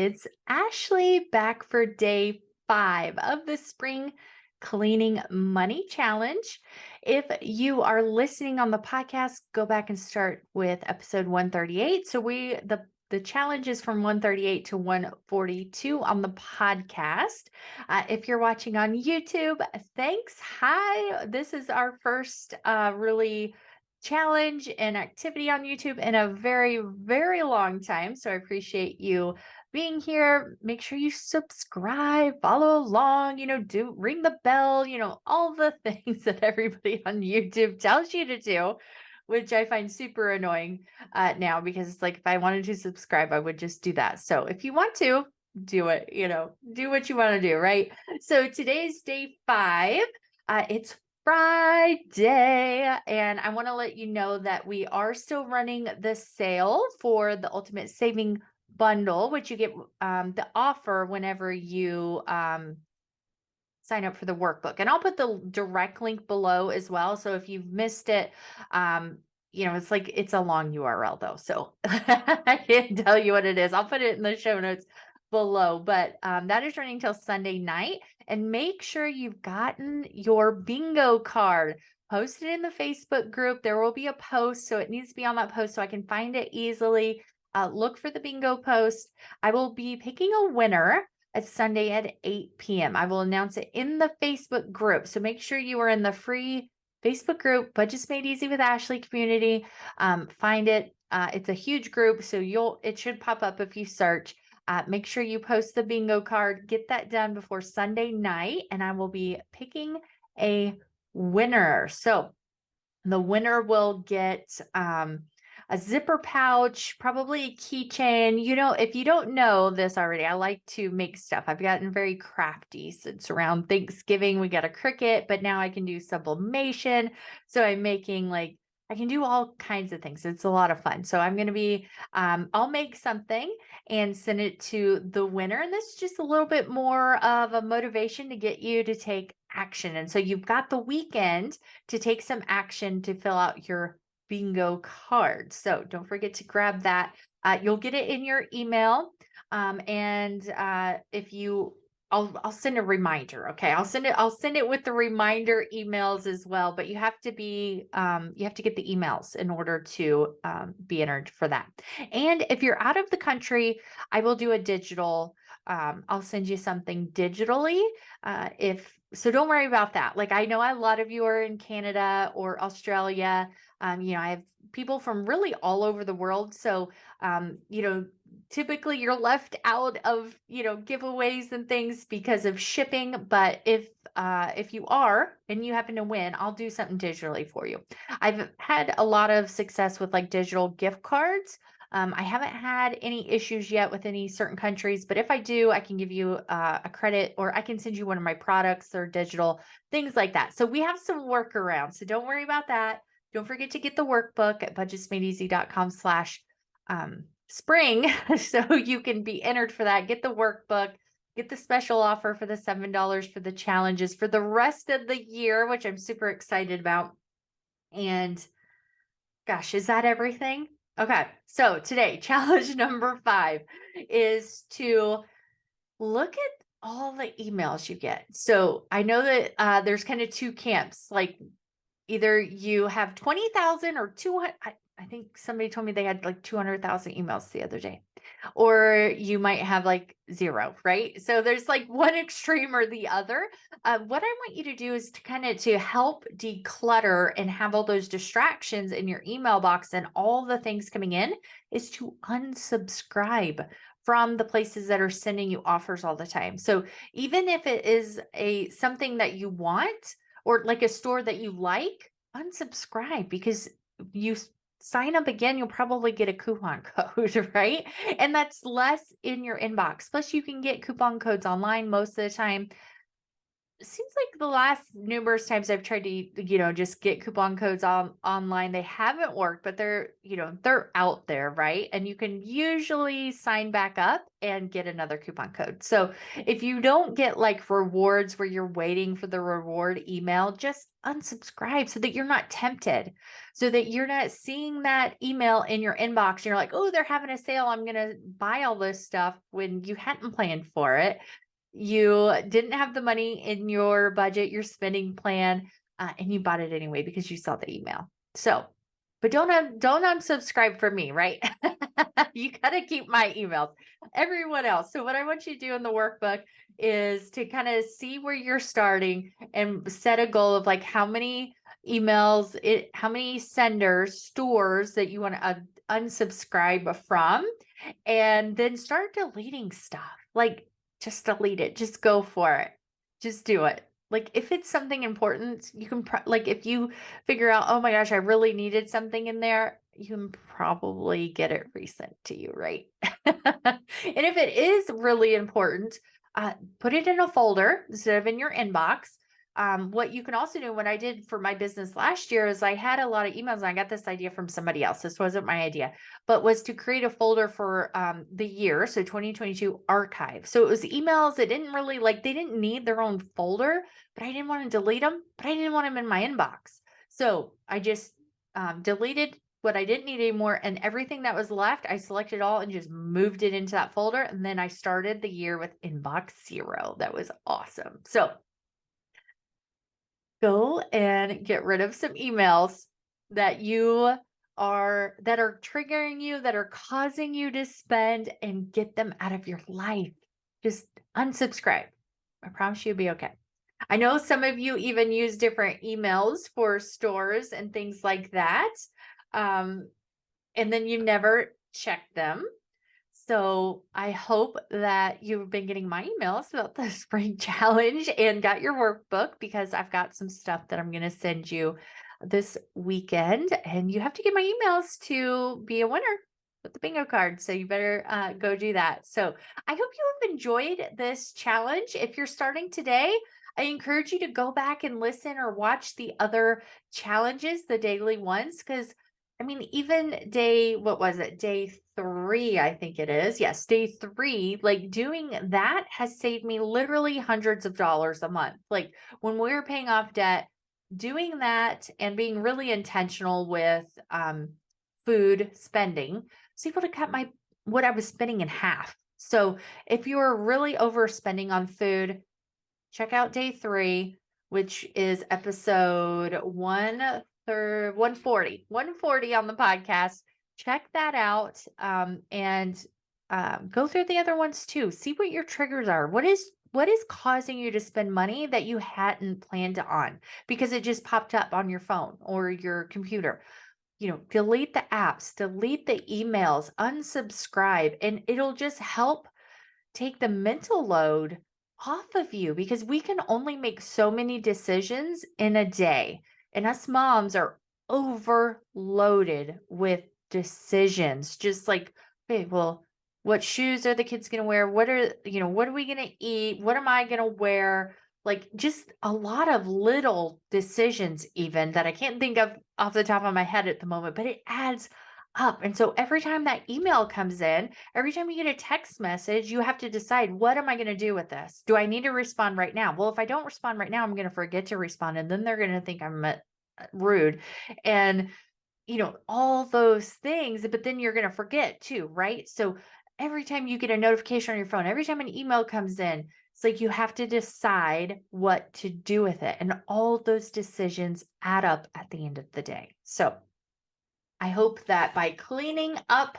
It's Ashley back for day 5 of the Spring Cleaning Money Challenge. If you are listening on the podcast, go back and start with episode 138. So the challenge is from 138 to 142 on the podcast. If you're watching on YouTube, thanks. Hi. This is our first really challenge and activity on YouTube in a very, very long time. So I appreciate you being here. Make sure you subscribe, follow along, do ring the bell, all the things that everybody on YouTube tells you to do, which I find super annoying now because it's like if I wanted to subscribe, I would just do that. So if you want to, do it, do what you want to do, right? So today's day 5. It's Friday, and I want to let you know that we are still running the sale for the Ultimate Saving Bundle, which you get the offer whenever you sign up for the workbook. And I'll put the direct link below as well. So if you've missed it, it's a long URL though. So I can't tell you what it is. I'll put it in the show notes below, but that is running till Sunday night. And make sure you've gotten your bingo card. Post it in the Facebook group. There will be a post, so it needs to be on that post so I can find it easily. Look for the bingo post. I will be picking a winner. It's Sunday at 8 p.m. I will announce it in the Facebook group. So make sure you are in the free Facebook group, Budgets Made Easy with Ashley community. Find it. It's a huge group, so it should pop up if you search. Make sure you post the bingo card. Get that done before Sunday night, and I will be picking a winner. So the winner will get a zipper pouch, probably a keychain. If you don't know this already, I like to make stuff. I've gotten very crafty since around Thanksgiving. We got a Cricut, but now I can do sublimation. So I'm making I can do all kinds of things. It's a lot of fun. So I'm going to be, I'll make something and send it to the winner. And this is just a little bit more of a motivation to get you to take action. And so you've got the weekend to take some action to fill out your bingo card. So don't forget to grab that. You'll get it in your email. I'll send a reminder. Okay. I'll send it with the reminder emails as well, but you have to get the emails in order to be entered for that. And if you're out of the country, I will do a digital, I'll send you something digitally. So don't worry about that. Like, I know a lot of you are in Canada or Australia. I have people from really all over the world. So, typically you're left out of, giveaways and things because of shipping. But if you are and you happen to win, I'll do something digitally for you. I've had a lot of success with digital gift cards. I haven't had any issues yet with any certain countries, but if I do, I can give you a credit, or I can send you one of my products or digital things like that. So we have some workarounds. So don't worry about that. Don't forget to get the workbook at budgetsmadeeasy.com/spring so you can be entered for that. Get the workbook, get the special offer for the $7 for the challenges for the rest of the year, which I'm super excited about. And gosh, is that everything? Okay, so today, challenge number 5 is to look at all the emails you get. So I know that there's kind of two camps, like either you have 20,000 or 200. I think somebody told me they had 200,000 emails the other day, or you might have 0, right? So there's one extreme or the other. What I want you to do is to help declutter and have all those distractions in your email box and all the things coming in is to unsubscribe from the places that are sending you offers all the time. So even if it is something that you want, or a store that you like, unsubscribe, because you sign up again, you'll probably get a coupon code, right? And that's less in your inbox. Plus, you can get coupon codes online most of the time. seems like the last numerous times I've tried to, just get coupon codes online, they haven't worked, but they're out there, right? And you can usually sign back up and get another coupon code. So if you don't get like rewards where you're waiting for the reward email, just unsubscribe so that you're not tempted, so that you're not seeing that email in your inbox. And you're like, oh, they're having a sale, I'm going to buy all this stuff when you hadn't planned for it. You didn't have the money in your budget, your spending plan, and you bought it anyway because you saw the email. So, but don't unsubscribe for me, right? You got to keep my emails. Everyone else. So what I want you to do in the workbook is to kind of see where you're starting and set a goal of like how many how many senders, stores that you want to unsubscribe from, and then start deleting stuff. Like just delete it. Just go for it. Just do it. Like if it's something important, you can like if you figure out, oh my gosh, I really needed something in there, you can probably get it resent to you, right? And if it is really important, put it in a folder instead of in your inbox. What you can also do, what I did for my business last year is I had a lot of emails and I got this idea from somebody else. This wasn't my idea, but was to create a folder for the year. So 2022 archive. So it was emails that didn't really they didn't need their own folder, but I didn't want to delete them, but I didn't want them in my inbox. So I just deleted what I didn't need anymore, and everything that was left, I selected all and just moved it into that folder. And then I started the year with inbox 0. That was awesome. So go and get rid of some emails that are triggering you, that are causing you to spend, and get them out of your life. Just unsubscribe. I promise you'll be okay. I know some of you even use different emails for stores and things like that. And then you never check them. So I hope that you've been getting my emails about the spring challenge and got your workbook, because I've got some stuff that I'm going to send you this weekend, and you have to get my emails to be a winner with the bingo card. So you better go do that. So I hope you have enjoyed this challenge. If you're starting today, I encourage you to go back and listen or watch the other challenges, the daily ones, because I mean, even what was it? Day 3, I think it is. Yes, day 3, like doing that has saved me literally hundreds of dollars a month. Like when we were paying off debt, doing that and being really intentional with food spending, I was able to cut what I was spending in half. So if you're really overspending on food, check out day 3, which is episode 140 on the podcast. Check that out, and go through the other ones too. See what your triggers are. What is causing you to spend money that you hadn't planned on because it just popped up on your phone or your computer? Delete the apps, delete the emails, unsubscribe, and it'll just help take the mental load off of you, because we can only make so many decisions in a day. And us moms are overloaded with decisions. Just like, okay, well, what shoes are the kids going to wear? What are we going to eat? What am I going to wear? Like just a lot of little decisions, even that I can't think of off the top of my head at the moment, but it adds up. And so every time that email comes in, every time you get a text message, you have to decide, what am I going to do with this? Do I need to respond right now? Well, if I don't respond right now, I'm going to forget to respond. And then they're going to think I'm rude. And, all those things, but then you're going to forget too, right? So every time you get a notification on your phone, every time an email comes in, it's like you have to decide what to do with it. And all those decisions add up at the end of the day. So I hope that by cleaning up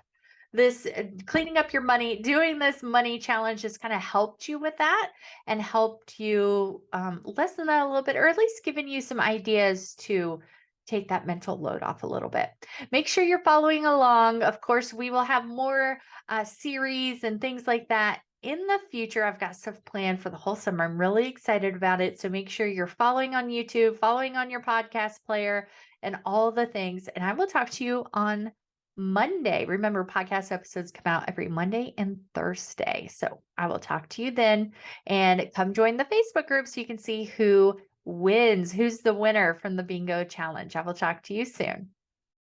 your money, doing this money challenge has kind of helped you with that and helped you lessen that a little bit, or at least given you some ideas to take that mental load off a little bit. Make sure you're following along. Of course, we will have more series and things like that in the future. I've got stuff planned for the whole summer. I'm really excited about it. So make sure you're following on YouTube, following on your podcast player, and all the things. And I will talk to you on Monday. Remember, podcast episodes come out every Monday and Thursday. So I will talk to you then, and come join the Facebook group so you can see who wins, who's the winner from the bingo challenge. I will talk to you soon.